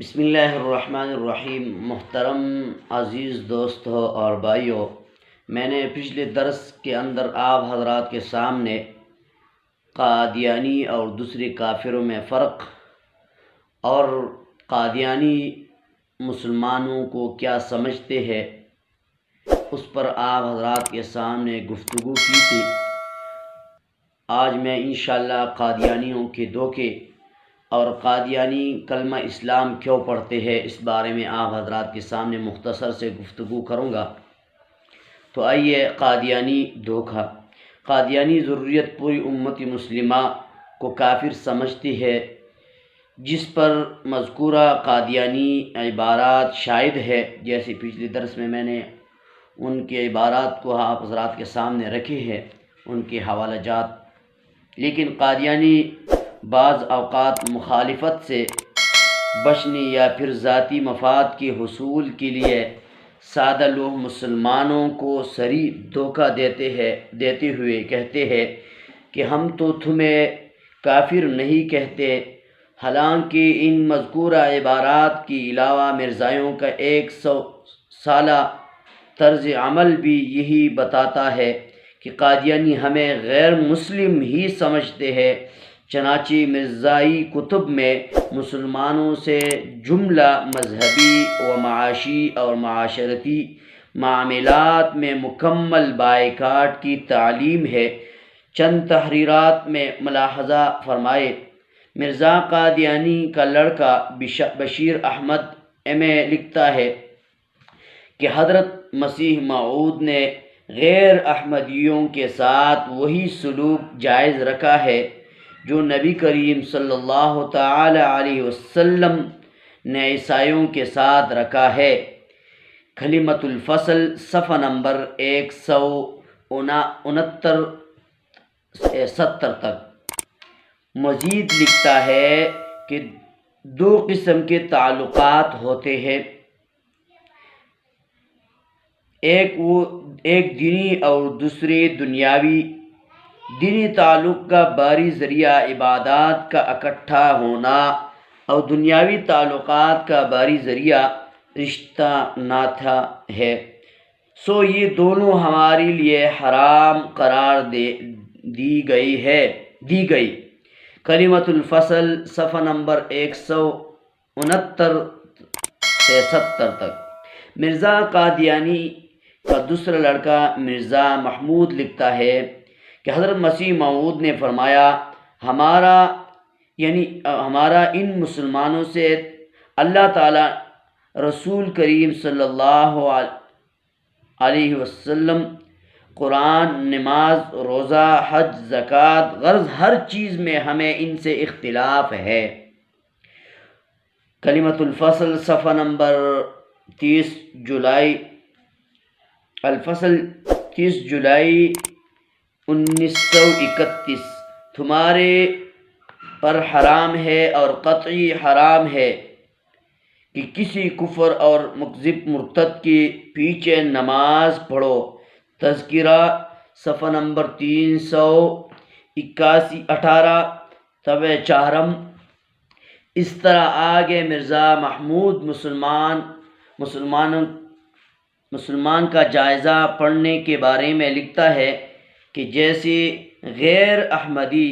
بسم اللہ الرحمن الرحیم۔ محترم عزیز دوستوں اور بھائیوں، میں نے پچھلے درس کے اندر آپ حضرات کے سامنے قادیانی اور دوسرے کافروں میں فرق اور قادیانی مسلمانوں کو کیا سمجھتے ہیں اس پر آپ حضرات کے سامنے گفتگو کی تھی۔ آج میں انشاءاللہ قادیانیوں کے دھوکے اور قادیانی کلمہ اسلام کیوں پڑھتے ہیں اس بارے میں آپ حضرات کے سامنے مختصر سے گفتگو کروں گا۔ تو آئیے، قادیانی دھوکہ۔ قادیانی ضروریت پوری امت مسلمہ کو کافر سمجھتی ہے، جس پر مذکورہ قادیانی عبارات شاہد ہے۔ جیسے پچھلے درس میں نے ان کے عبارات کو آپ حضرات کے سامنے رکھے ہیں، ان کے حوالہ جات۔ لیکن قادیانی بعض اوقات مخالفت سے بچنے یا پھر ذاتی مفاد کے حصول کے لیے سادہ لوگ مسلمانوں کو صریح دھوکہ دیتے ہوئے کہتے ہیں کہ ہم تو تمہیں کافر نہیں کہتے، حالانکہ ان مذکورہ عبارات کے علاوہ مرزائیوں کا 100 سالہ طرز عمل بھی یہی بتاتا ہے کہ قادیانی ہمیں غیر مسلم ہی سمجھتے ہیں۔ چنانچہ مرزائی کتب میں مسلمانوں سے جملہ مذہبی و معاشی اور معاشرتی معاملات میں مکمل بائیکاٹ کی تعلیم ہے۔ چند تحریرات میں ملاحظہ فرمائے۔ مرزا قادیانی کا لڑکا بشیر احمد ایم.اے لکھتا ہے کہ حضرت مسیح موعود نے غیر احمدیوں کے ساتھ وہی سلوک جائز رکھا ہے جو نبی کریم صلی اللہ تعالی علیہ وسلم نے عیسائیوں کے ساتھ رکھا ہے۔ کلمۃ الفصل صفحہ نمبر 169 سے 70 تک۔ مزید لکھتا ہے کہ دو قسم کے تعلقات ہوتے ہیں، ایک دینی اور دوسرے دنیاوی۔ دینی تعلق کا باری ذریعہ عبادات کا اکٹھا ہونا اور دنیاوی تعلقات کا باری ذریعہ رشتہ ناتا ہے، سو یہ دونوں ہمارے لیے حرام قرار دی گئی۔ کلمۃ الفصل صفحہ نمبر 169 سے 70 تک۔ مرزا قادیانی کا دوسرا لڑکا مرزا محمود لکھتا ہے کہ حضرت مسیح موعود نے فرمایا، ہمارا ان مسلمانوں سے اللہ تعالی، رسول کریم صلی اللہ علیہ وسلم، قرآن، نماز، روزہ، حج، زکوٰۃ، غرض ہر چیز میں ہمیں ان سے اختلاف ہے۔ کلمۃ الفصل صفحہ نمبر 30 جولائی 1931۔ تمہارے پر حرام ہے اور قطعی حرام ہے کہ کسی کفر اور مکذب مرتد کے پیچھے نماز پڑھو۔ تذکرہ صفحہ نمبر 318 طبع چہارم۔ اس طرح آگے مرزا محمود مسلمان کا جائزہ پڑھنے کے بارے میں لکھتا ہے کہ جیسے غیر احمدی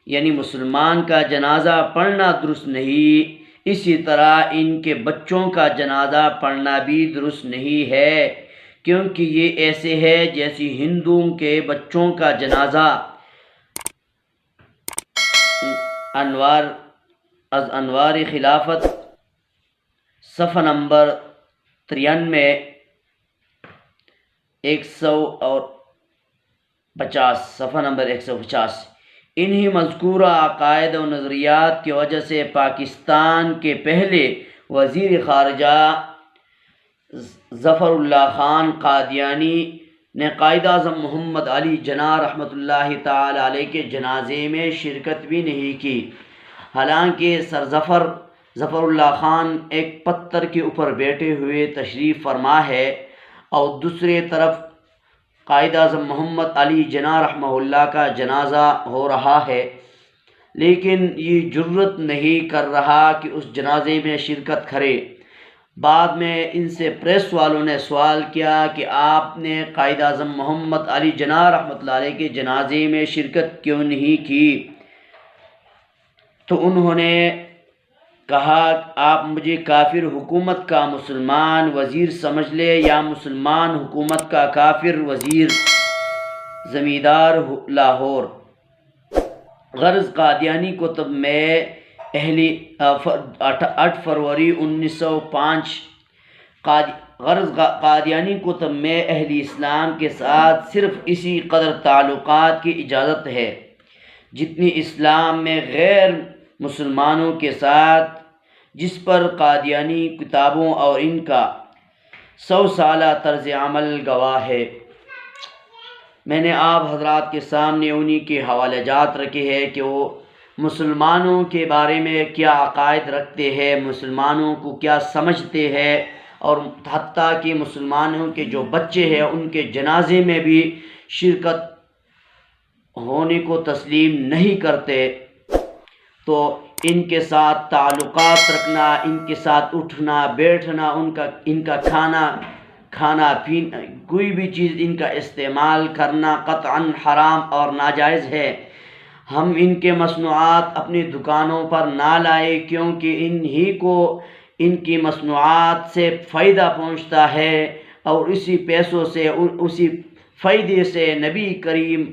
یعنی مسلمان کا جنازہ پڑھنا درست نہیں، اسی طرح ان کے بچوں کا جنازہ پڑھنا بھی درست نہیں ہے، کیونکہ یہ ایسے ہے جیسے ہندوؤں کے بچوں کا جنازہ۔ انوار خلافت صفحہ نمبر 93 150۔ انہی مذکورہ عقائد و نظریات کی وجہ سے پاکستان کے پہلے وزیر خارجہ ظفر اللہ خان قادیانی نے قائد اعظم محمد علی جناح رحمۃ اللہ تعالی علیہ کے جنازے میں شرکت بھی نہیں کی، حالانکہ سر ظفر اللہ خان ایک پتھر کے اوپر بیٹھے ہوئے تشریف فرما ہے اور دوسری طرف قائد اعظم محمد علی جناح رحمہ اللہ کا جنازہ ہو رہا ہے۔ لیکن یہ جرت نہیں کر رہا کہ اس جنازے میں شرکت کرے۔ بعد میں ان سے پریس والوں نے سوال کیا کہ آپ نے قائد اعظم محمد علی جناح رحمۃ اللہ علیہ کے جنازے میں شرکت کیوں نہیں کی؟ تو انہوں نے کہا آپ مجھے کافر حکومت کا مسلمان وزیر سمجھ لے یا مسلمان حکومت کا کافر وزیر زمیندار لاہور۔ غرض قادیانی کتب میں 8 فروری 1905 غرض قادیانی کتب میں اہل اسلام کے ساتھ صرف اسی قدر تعلقات کی اجازت ہے جتنی اسلام میں غیر مسلمانوں کے ساتھ، جس پر قادیانی کتابوں اور ان کا 100 سالہ طرز عمل گواہ ہے۔ میں نے آپ حضرات کے سامنے انہی کے حوالے جات رکھے ہیں کہ وہ مسلمانوں کے بارے میں کیا عقائد رکھتے ہیں، مسلمانوں کو کیا سمجھتے ہیں، اور حتیٰ کہ مسلمانوں کے جو بچے ہیں ان کے جنازے میں بھی شرکت ہونے کو تسلیم نہیں کرتے۔ تو ان کے ساتھ تعلقات رکھنا، ان کے ساتھ اٹھنا بیٹھنا، ان کا کھانا پینا، کوئی بھی چیز ان کا استعمال کرنا قطعاً حرام اور ناجائز ہے۔ ہم ان کے مصنوعات اپنی دکانوں پر نہ لائیں، کیونکہ انہی کو ان کی مصنوعات سے فائدہ پہنچتا ہے، اور اسی پیسوں سے اسی فائدے سے نبی کریم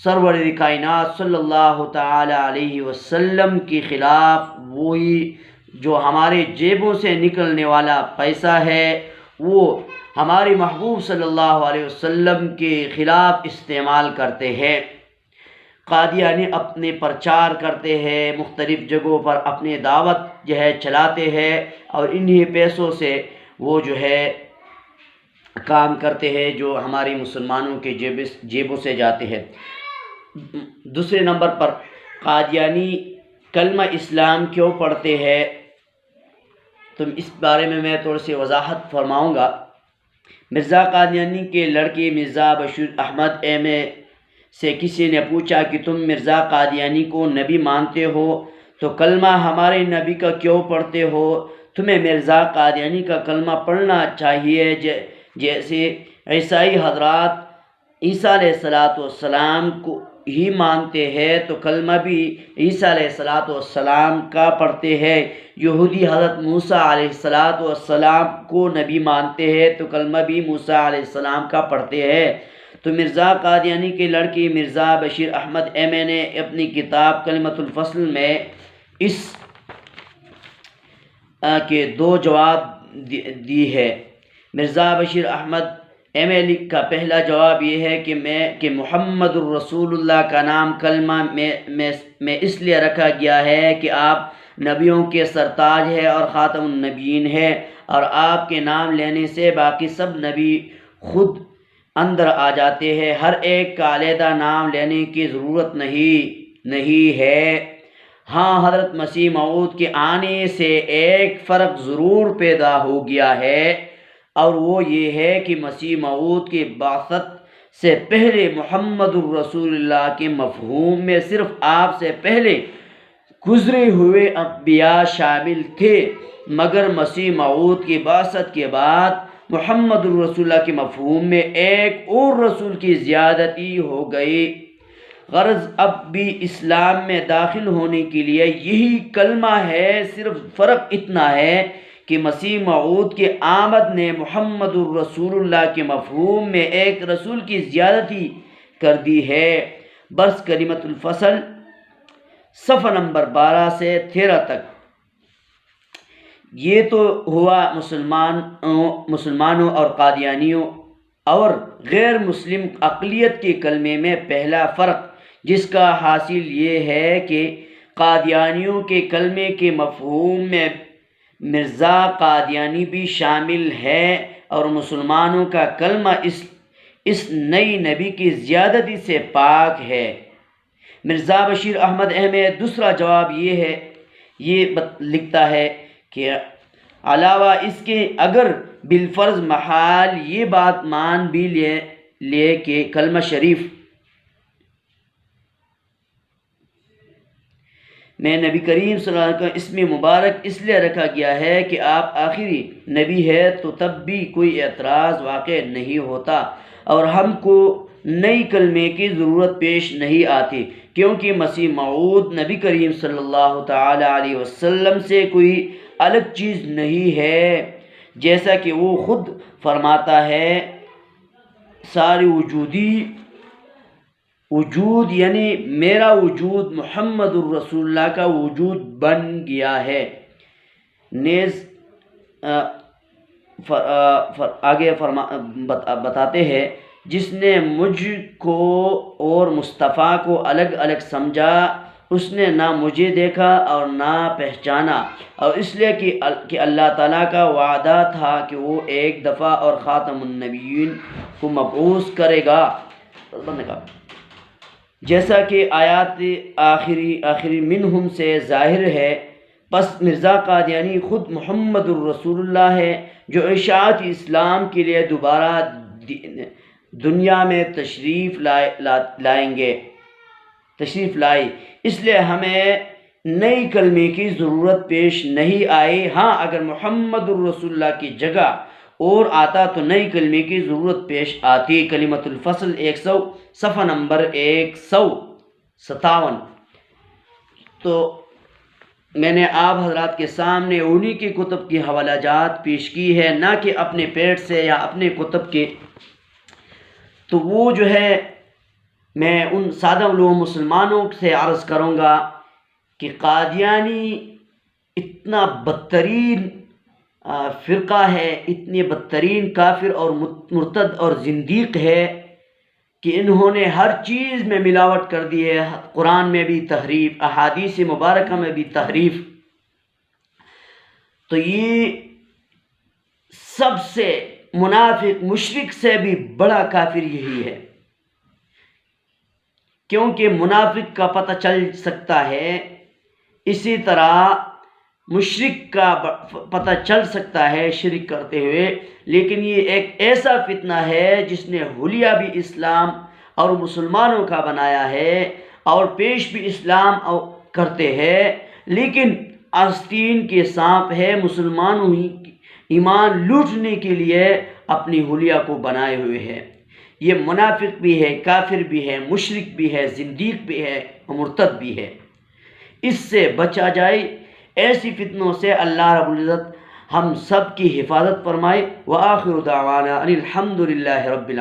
سرور کائنات صلی اللہ تعالی علیہ وسلم کے خلاف وہی جو ہمارے جیبوں سے نکلنے والا پیسہ ہے وہ ہمارے محبوب صلی اللہ علیہ وسلم کے خلاف استعمال کرتے ہیں۔ قادیانی اپنے پرچار کرتے ہیں، مختلف جگہوں پر اپنے دعوت چلاتے ہیں، اور انہی پیسوں سے وہ کام کرتے ہیں جو ہماری مسلمانوں کے جیبوں سے جاتے ہیں۔ دوسرے نمبر پر قادیانی کلمہ اسلام کیوں پڑھتے ہیں، تو اس بارے میں تھوڑی سی وضاحت فرماؤں گا۔ مرزا قادیانی کے لڑکے مرزا بشیر احمد ایم اے سے کسی نے پوچھا کہ تم مرزا قادیانی کو نبی مانتے ہو تو کلمہ ہمارے نبی کا کیوں پڑھتے ہو؟ تمہیں مرزا قادیانی کا کلمہ پڑھنا چاہیے، جیسے عیسائی حضرات عیسیٰ علیہ السلام کو ہی مانتے ہیں تو کلمہ بھی عیسیٰ علیہ السلام کا پڑھتے ہیں۔ یہودی حضرت موسیٰ علیہ السلام کو نبی مانتے ہیں تو کلمہ بھی موسیٰ علیہ السلام کا پڑھتے ہیں۔ تو مرزا قادیانی کے لڑکے مرزا بشیر احمد ایم اے نے اپنی کتاب کلمۃ الفصل میں اس کے 2 جواب دی ہے۔ مرزا بشیر احمد ایم اے کا پہلا جواب یہ ہے کہ محمد الرسول اللہ کا نام کلمہ میں اس لیے رکھا گیا ہے کہ آپ نبیوں کے سرتاج ہے اور خاتم النبیین ہے، اور آپ کے نام لینے سے باقی سب نبی خود اندر آ جاتے ہیں، ہر ایک کا علیحدہ نام لینے کی ضرورت نہیں ہے۔ ہاں، حضرت مسیح موعود کے آنے سے ایک فرق ضرور پیدا ہو گیا ہے، اور وہ یہ ہے کہ مسیح موعود کی بعثت سے پہلے محمد الرسول اللہ کے مفہوم میں صرف آپ سے پہلے گزرے ہوئے انبیاء شامل تھے، مگر مسیح موعود کی بعثت کے بعد محمد الرسول اللہ کے مفہوم میں ایک اور رسول کی زیادتی ہو گئی۔ غرض اب بھی اسلام میں داخل ہونے کے لیے یہی کلمہ ہے، صرف فرق اتنا ہے کہ مسیح موعود کی آمد نے محمد الرسول اللہ کے مفہوم میں ایک رسول کی زیادتی کر دی ہے۔ بس کلمۃ الفصل صفحہ نمبر 12 سے 13 تک۔ یہ تو ہوا مسلمانوں اور قادیانیوں اور غیر مسلم اقلیت کے کلمے میں پہلا فرق، جس کا حاصل یہ ہے کہ قادیانیوں کے کلمے کے مفہوم میں مرزا قادیانی بھی شامل ہے، اور مسلمانوں کا کلمہ اس نئی نبی کی زیادتی سے پاک ہے۔ مرزا بشیر احمد ایم اے دوسرا جواب یہ لکھتا ہے کہ علاوہ اس کے اگر بالفرض محال یہ بات مان بھی لے کہ کلمہ شریف میں نبی کریم صلی اللہ علیہ وسلم کا اسم مبارک اس لیے رکھا گیا ہے کہ آپ آخری نبی ہے، تو تب بھی کوئی اعتراض واقع نہیں ہوتا اور ہم کو نئی کلمے کی ضرورت پیش نہیں آتی، کیونکہ مسیح موعود نبی کریم صلی اللہ تعالی علیہ وسلم سے کوئی الگ چیز نہیں ہے، جیسا کہ وہ خود فرماتا ہے ساری وجود یعنی میرا وجود محمد الرسول اللہ کا وجود بن گیا ہے۔ نیز آگے بتاتے ہیں، جس نے مجھ کو اور مصطفیٰ کو الگ الگ سمجھا، اس نے نہ مجھے دیکھا اور نہ پہچانا، اور اس لیے کہ اللہ تعالیٰ کا وعدہ تھا کہ وہ ایک دفعہ اور خاتم النبیین کو مبعوث کرے گا، جیسا کہ آیات آخری منہم سے ظاہر ہے۔ پس مرزا قادیانی خود محمد الرسول اللہ ہے، جو اشاعت اسلام کے لیے دوبارہ دنیا میں تشریف لائی، اس لیے ہمیں نئی کلمے کی ضرورت پیش نہیں آئی۔ ہاں اگر محمد الرسول اللہ کی جگہ اور آتا تو نئی کلمے کی ضرورت پیش آتی۔ کلمۃ الفصل 100 صفحہ نمبر 157۔ تو میں نے آپ حضرات کے سامنے انہی کی کتب کی حوالہ جات پیش کی ہے، نہ کہ اپنے پیٹ سے یا اپنے کتب کے۔ تو وہ جو ہے میں ان سادہ لوگ مسلمانوں سے عرض کروں گا کہ قادیانی اتنا بدترین فرقہ ہے، اتنے بدترین کافر اور مرتد اور زندیق ہے کہ انہوں نے ہر چیز میں ملاوٹ کر دی ہے، قرآن میں بھی تحریف، احادیث مبارکہ میں بھی تحریف۔ تو یہ سب سے منافق مشرک سے بھی بڑا کافر یہی ہے، کیونکہ منافق کا پتہ چل سکتا ہے، اسی طرح مشرک کا پتہ چل سکتا ہے شرک کرتے ہوئے، لیکن یہ ایک ایسا فتنہ ہے جس نے حلیہ بھی اسلام اور مسلمانوں کا بنایا ہے اور پیش بھی اسلام کرتے ہیں، لیکن آستین کے سانپ ہے، مسلمانوں ہی ایمان لوٹنے کے لیے اپنی حلیہ کو بنائے ہوئے ہے۔ یہ منافق بھی ہے، کافر بھی ہے، مشرک بھی ہے، زندیق بھی ہے، مرتد بھی ہے۔ اس سے بچا جائے، ایسی فتنوں سے اللہ رب العزت ہم سب کی حفاظت فرمائے۔ وآخر دعوانا ان الحمد للہ رب العالمین۔